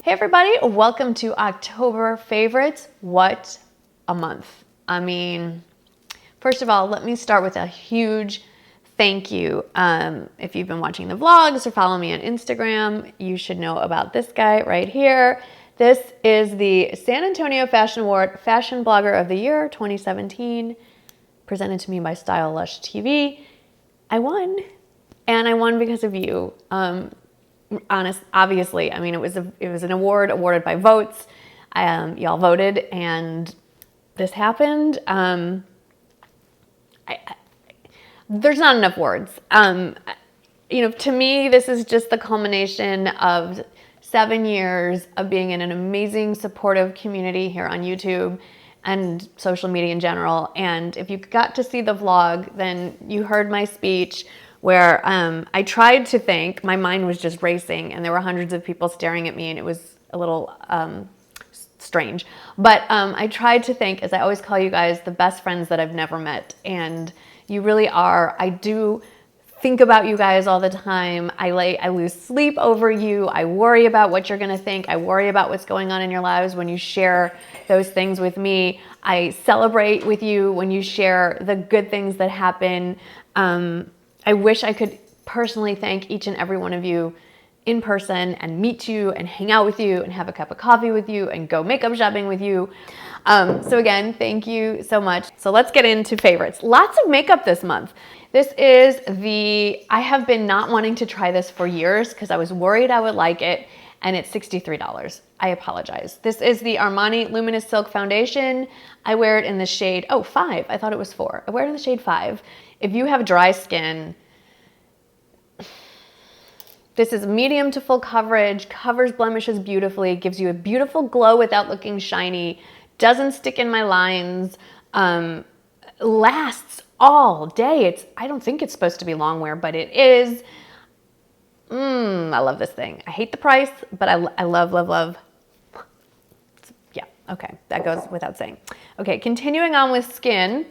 Hey everybody, welcome to October favorites. What a month. I mean, first of all, let me start with a huge thank you. If you've been watching the vlogs or follow me on Instagram, you should know about this guy right here. This is the San Antonio Fashion Award Fashion Blogger of the Year 2017, presented to me by Style Lush TV. I won, and I won because of you. Obviously, I mean, it was an award awarded by votes. Y'all voted, and this happened. There's not enough words. To me, this is just the culmination of 7 years of being in an amazing, supportive community here on YouTube and social media in general. And if you got to see the vlog, then you heard my speech where I tried to think, my mind was just racing, and there were hundreds of people staring at me, and it was a little strange. But I tried to think, as I always call you guys, the best friends that I've never met. And you really are. I do think about you guys all the time. I lose sleep over you. I worry about what you're gonna think. I worry about what's going on in your lives when you share those things with me. I celebrate with you when you share the good things that happen. I wish I could personally thank each and every one of you in person and meet you and hang out with you and have a cup of coffee with you and go makeup shopping with you. So again, thank you so much. So let's get into favorites. Lots of makeup this month. This is I have been not wanting to try this for years because I was worried I would like it, and it's $63. I apologize. This is the Armani Luminous Silk Foundation. I wear it in the shade, 5. I thought it was 4. I wear it in the shade 5. If you have dry skin, this is medium to full coverage, covers blemishes beautifully, gives you a beautiful glow without looking shiny, doesn't stick in my lines, lasts all day. I don't think it's supposed to be long wear, but it is. I love this thing. I hate the price, but I love. Yeah, okay, that goes without saying. Okay, continuing on with skin.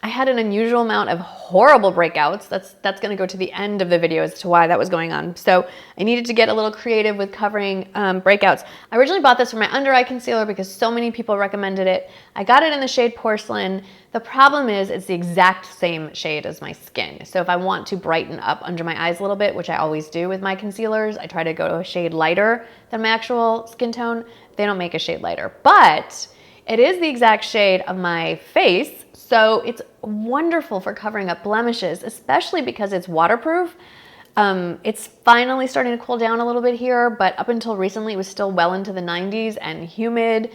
I had an unusual amount of horrible breakouts. That's going to go to the end of the video as to why that was going on. So I needed to get a little creative with covering breakouts. I originally bought this for my under eye concealer because so many people recommended it. I got it in the shade Porcelain. The problem is it's the exact same shade as my skin. So if I want to brighten up under my eyes a little bit, which I always do with my concealers, I try to go to a shade lighter than my actual skin tone. They don't make a shade lighter, but it is the exact shade of my face. So it's wonderful for covering up blemishes, especially because it's waterproof. It's finally starting to cool down a little bit here, but up until recently, it was still well into the 90s and humid.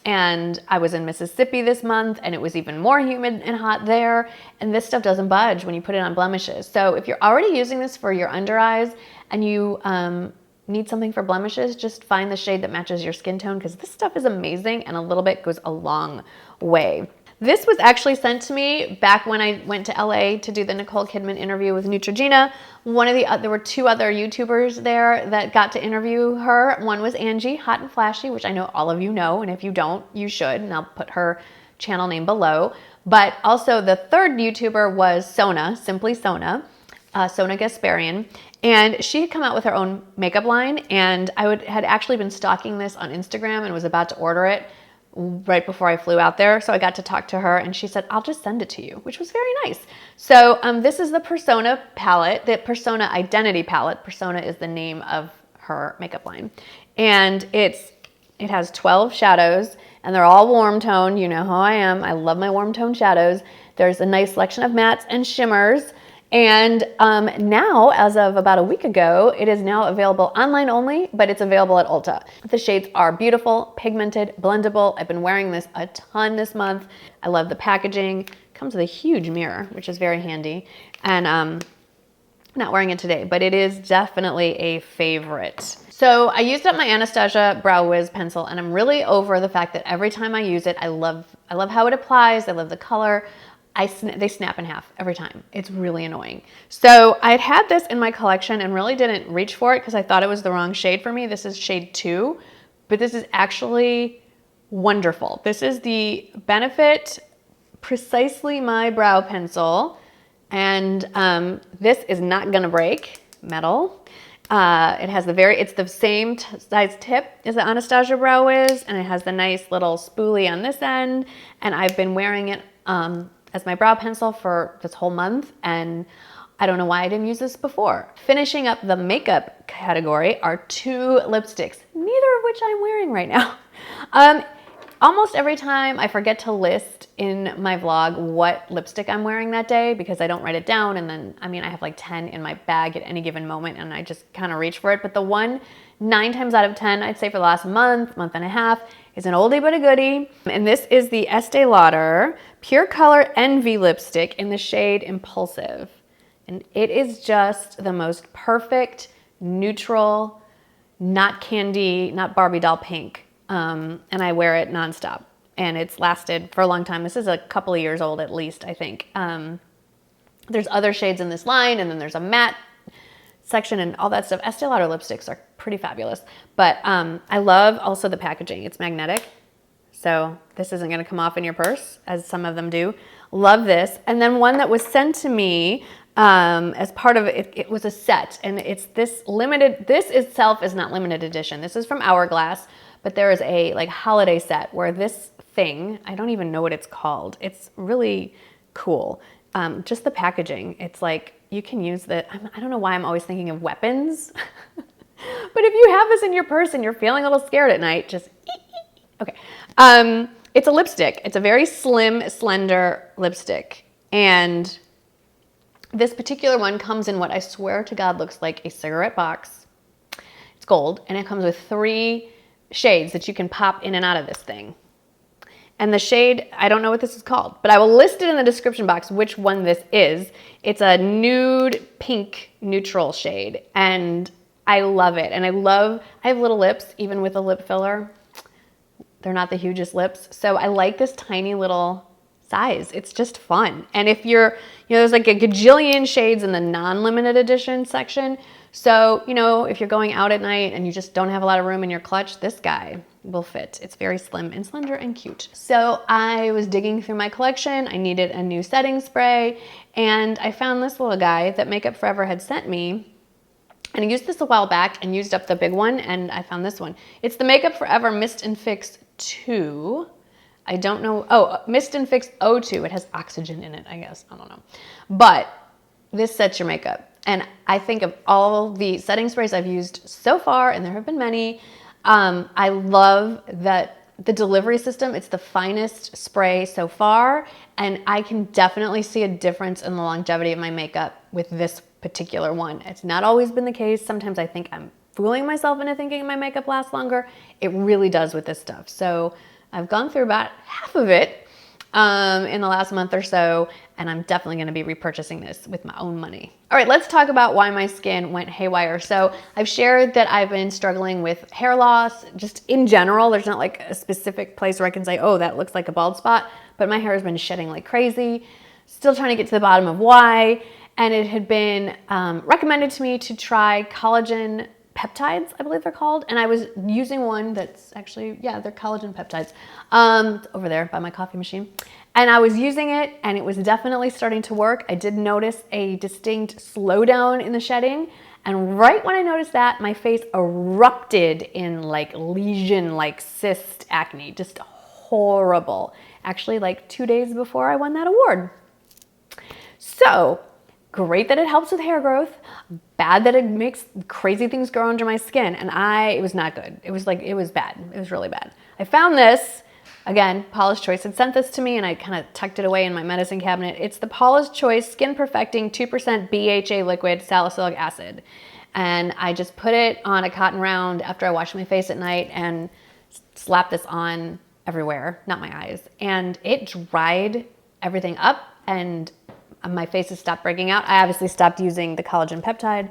And I was in Mississippi this month, and it was even more humid and hot there. And this stuff doesn't budge when you put it on blemishes. So if you're already using this for your under eyes and you need something for blemishes, just find the shade that matches your skin tone, because this stuff is amazing, and a little bit goes a long way. This was actually sent to me back when I went to LA to do the Nicole Kidman interview with Neutrogena. There were 2 other YouTubers there that got to interview her. One was Angie, Hot and Flashy, which I know all of you know, and if you don't, you should, and I'll put her channel name below. But also the third YouTuber was Sona, Simply Sona, Sona Gasparian, and she had come out with her own makeup line, and I had actually been stalking this on Instagram and was about to order it right before I flew out there. So I got to talk to her, and she said, I'll just send it to you, which was very nice. So this is the Persona palette, the Persona Identity palette. Persona is the name of her makeup line. And it has 12 shadows, and they're all warm tone. You know how I am. I love my warm tone shadows. There's a nice selection of mattes and shimmers. And now, as of about a week ago, it is now available online only, but it's available at Ulta. The shades are beautiful, pigmented, blendable. I've been wearing this a ton this month. I love the packaging. It comes with a huge mirror, which is very handy. And I'm not wearing it today, but it is definitely a favorite. So I used up my Anastasia Brow Wiz pencil, and I'm really over the fact that every time I use it, I love how it applies. I love the color. They snap in half every time. It's really annoying. So I had this in my collection and really didn't reach for it because I thought it was the wrong shade for me. This is shade 2, but this is actually wonderful. This is the Benefit Precisely My Brow Pencil, and this is not gonna break, metal. It has it's the same size tip as the Anastasia Brow Wiz, and it has the nice little spoolie on this end. And I've been wearing it as my brow pencil for this whole month, and I don't know why I didn't use this before. Finishing up the makeup category are 2 lipsticks, neither of which I'm wearing right now. Almost every time I forget to list in my vlog what lipstick I'm wearing that day because I don't write it down, and then, I mean, I have like 10 in my bag at any given moment and I just kind of reach for it. But the one 9 times out of 10, I'd say for the last month and a half, is an oldie but a goodie. And this is the Estee Lauder Pure Color Envy lipstick in the shade Impulsive. And it is just the most perfect, neutral, not candy, not Barbie doll pink. And I wear it nonstop, and it's lasted for a long time. This is a couple of years old at least, I think. There's other shades in this line, and then there's a matte section and all that stuff. Estee Lauder lipsticks are pretty fabulous, but I love also the packaging. It's magnetic, so this isn't going to come off in your purse, as some of them do. Love this. And then one that was sent to me as part of it, it was a set, and it's this limited, this itself is not limited edition. This is from Hourglass. But there is a like holiday set where this thing, I don't even know what it's called. It's really cool. Just the packaging. It's like you can use the, I don't know why I'm always thinking of weapons. But if you have this in your purse and you're feeling a little scared at night, just, okay. It's a lipstick. It's a very slim, slender lipstick. And this particular one comes in what I swear to God looks like a cigarette box. It's gold, and it comes with 3 shades that you can pop in and out of this thing. And the shade, I don't know what this is called, but I will list it in the description box which one this is. It's a nude pink neutral shade, and I love it. And I have little lips, even with a lip filler. They're not the hugest lips, so I like this tiny little size. It's just fun. And if you're, there's like a gajillion shades in the non-limited edition section. So, if you're going out at night and you just don't have a lot of room in your clutch, this guy will fit. It's very slim and slender and cute. So I was digging through my collection. I needed a new setting spray, and I found this little guy that Makeup Forever had sent me. And I used this a while back and used up the big one, and I found this one. It's the Makeup Forever Mist and Fix 2. I don't know. Oh, Mist and Fix O2. It has oxygen in it, I guess. I don't know. But this sets your makeup. And I think of all the setting sprays I've used so far, and there have been many, I love that the delivery system, it's the finest spray so far, and I can definitely see a difference in the longevity of my makeup with this particular one. It's not always been the case. Sometimes I think I'm fooling myself into thinking my makeup lasts longer. It really does with this stuff. So I've gone through about half of it in the last month or so, and I'm definitely going to be repurchasing this with my own money. All right, let's talk about why my skin went haywire. So I've shared that I've been struggling with hair loss, just in general. There's not like a specific place where I can say, oh, that looks like a bald spot, but my hair has been shedding like crazy. Still trying to get to the bottom of why. And it had been recommended to me to try collagen peptides, I believe they're called. And I was using one that's actually, yeah, they're collagen peptides, over there by my coffee machine. And I was using it, and it was definitely starting to work. I did notice a distinct slowdown in the shedding. And right when I noticed that, my face erupted in like lesion, like cyst acne, just horrible. Actually, like 2 days before I won that award. So great that it helps with hair growth, bad that it makes crazy things grow under my skin. And it was not good. It was bad. It was really bad. I found this, again, Paula's Choice had sent this to me, and I kind of tucked it away in my medicine cabinet. It's the Paula's Choice Skin Perfecting 2% BHA Liquid Salicylic Acid. And I just put it on a cotton round after I washed my face at night and slapped this on everywhere, not my eyes. And it dried everything up, and my face has stopped breaking out. I obviously stopped using the collagen peptide.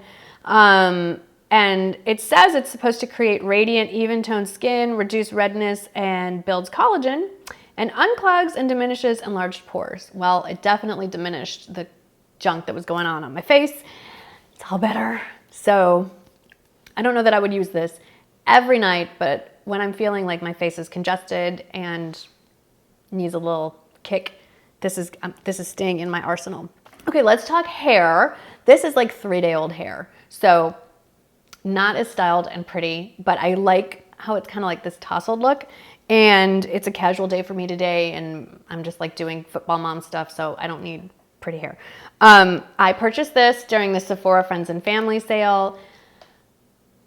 And it says it's supposed to create radiant, even-toned skin, reduce redness, and builds collagen, and unclogs and diminishes enlarged pores. Well, it definitely diminished the junk that was going on my face. It's all better. So I don't know that I would use this every night, but when I'm feeling like my face is congested and needs a little kick, this is staying in my arsenal. Okay, let's talk hair. This is like 3-day-old hair. So not as styled and pretty, but I like how it's kind of like this tousled look. And it's a casual day for me today, and I'm just like doing football mom stuff, so I don't need pretty hair. I purchased this during the Sephora Friends and Family sale.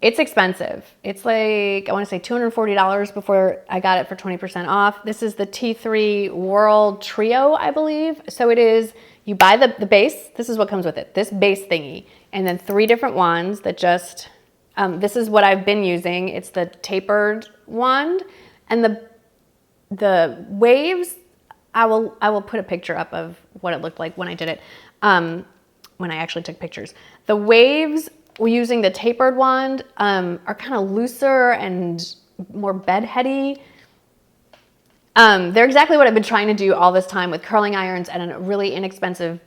It's expensive. It's like, I want to say $240 before I got it for 20% off. This is the T3 World Trio, I believe. So it is, you buy the base. This is what comes with it. This base thingy. And then 3 different wands that just, this is what I've been using. It's the tapered wand. And the waves, I will put a picture up of what it looked like when I did it, when I actually took pictures. The waves, using the tapered wand, are kind of looser and more bedheady. They're exactly what I've been trying to do all this time with curling irons and a really inexpensive,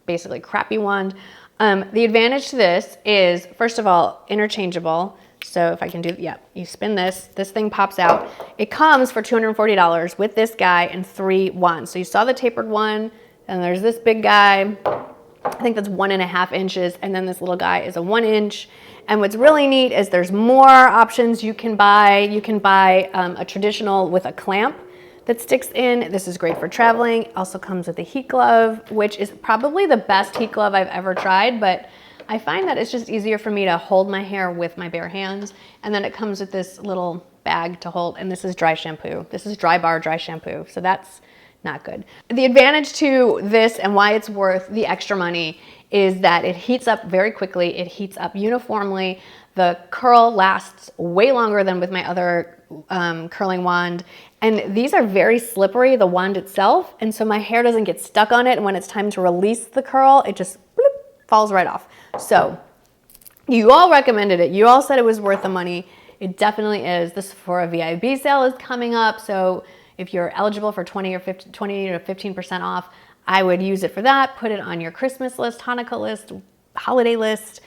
basically crappy wand. The advantage to this is, first of all, interchangeable. So if I can do, yeah, you spin this thing pops out. It comes for $240 with this guy and 3 wands. So you saw the tapered one, and there's this big guy. I think that's 1.5 inches, and then this little guy is a 1 inch. And what's really neat is there's more options you can buy. You can buy a traditional with a clamp that sticks in. This is great for traveling. Also comes with a heat glove, which is probably the best heat glove I've ever tried, but I find that it's just easier for me to hold my hair with my bare hands. And then it comes with this little bag to hold, and this is dry shampoo. This is dry bar dry shampoo, so that's not good. The advantage to this and why it's worth the extra money is that it heats up very quickly. It heats up uniformly. The curl lasts way longer than with my other curling wand. And these are very slippery, the wand itself. And so my hair doesn't get stuck on it. And when it's time to release the curl, it just bloop, falls right off. So you all recommended it. You all said it was worth the money. It definitely is. The Sephora VIB sale is coming up. So if you're eligible for 20 to 15% off, I would use it for that. Put it on your Christmas list, Hanukkah list, holiday list.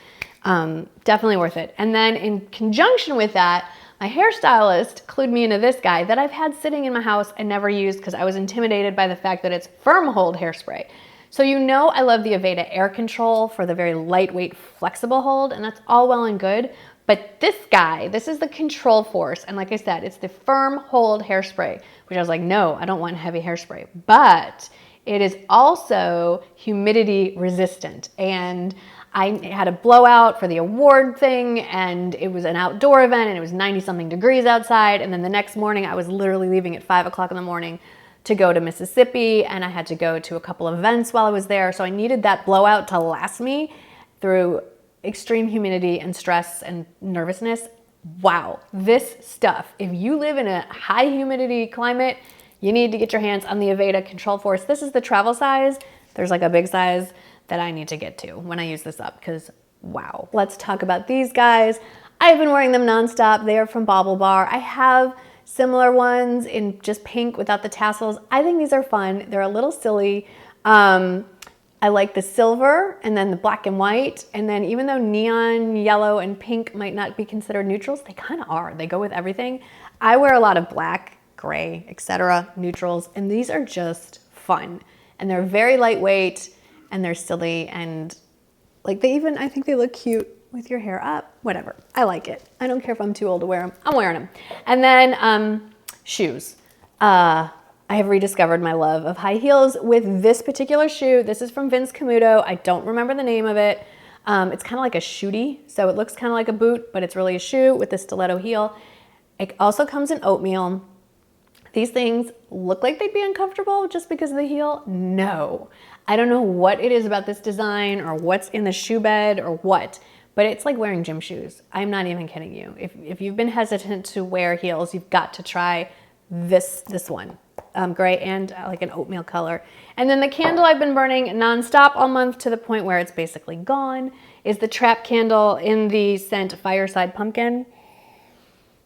Definitely worth it. And then in conjunction with that, my hairstylist clued me into this guy that I've had sitting in my house and never used because I was intimidated by the fact that it's firm hold hairspray. So you know I love the Aveda Air Control for the very lightweight, flexible hold, and that's all well and good. But this guy, this is the Control Force. And like I said, it's the firm hold hairspray, which I was like, no, I don't want heavy hairspray. But it is also humidity resistant. And I had a blowout for the award thing, and it was an outdoor event, and it was 90-something degrees outside. And then the next morning, I was literally leaving at 5 o'clock in the morning to go to Mississippi, and I had to go to a couple of events while I was there. So I needed that blowout to last me through extreme humidity and stress and nervousness. Wow, this stuff, if you live in a high humidity climate, you need to get your hands on the Aveda Control Force. This is the travel size. There's like a big size that I need to get to when I use this up because wow. Let's talk about these guys. I've been wearing them nonstop. They are from Bobble Bar. I have similar ones in just pink without the tassels. I think these are fun. They're a little silly. I like the silver and then the black and white. And then even though neon yellow and pink might not be considered neutrals, they kind of are. They go with everything. I wear a lot of black, gray, etc., neutrals, and these are just fun. And they're very lightweight and they're silly and like they even, I think they look cute with your hair up, whatever. I like it. I don't care if I'm too old to wear them. I'm wearing them. And then shoes. I have rediscovered my love of high heels with this particular shoe. This is from Vince Camuto. I don't remember the name of it. It's kind of like a shooty, so it looks kind of like a boot, but it's really a shoe with a stiletto heel. It also comes in oatmeal. These things look like they'd be uncomfortable just because of the heel. No, I don't know what it is about this design or what's in the shoe bed or what, but it's like wearing gym shoes. I'm not even kidding you. If you've been hesitant to wear heels, you've got to try this one. Gray and like an oatmeal color. And then the candle I've been burning nonstop all month to the point where it's basically gone is the Trap candle in the scent Fireside Pumpkin.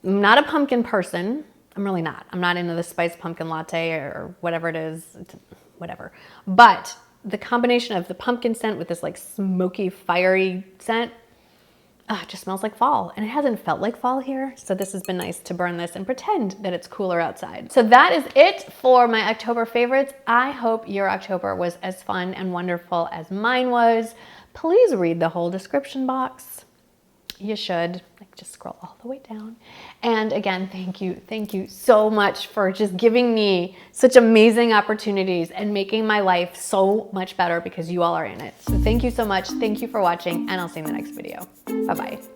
I'm not a pumpkin person. I'm really not. I'm not into the spiced pumpkin latte or whatever it is, whatever. But the combination of the pumpkin scent with this like smoky, fiery scent, it just smells like fall, and it hasn't felt like fall here. So this has been nice to burn this and pretend that it's cooler outside. So that is it for my October favorites. I hope your October was as fun and wonderful as mine was. Please read the whole description box. You should. Like, just scroll all the way down. And again, thank you so much for just giving me such amazing opportunities and making my life so much better because you all are in it. So thank you so much. Thank you for watching, and I'll see you in the next video. Bye-bye.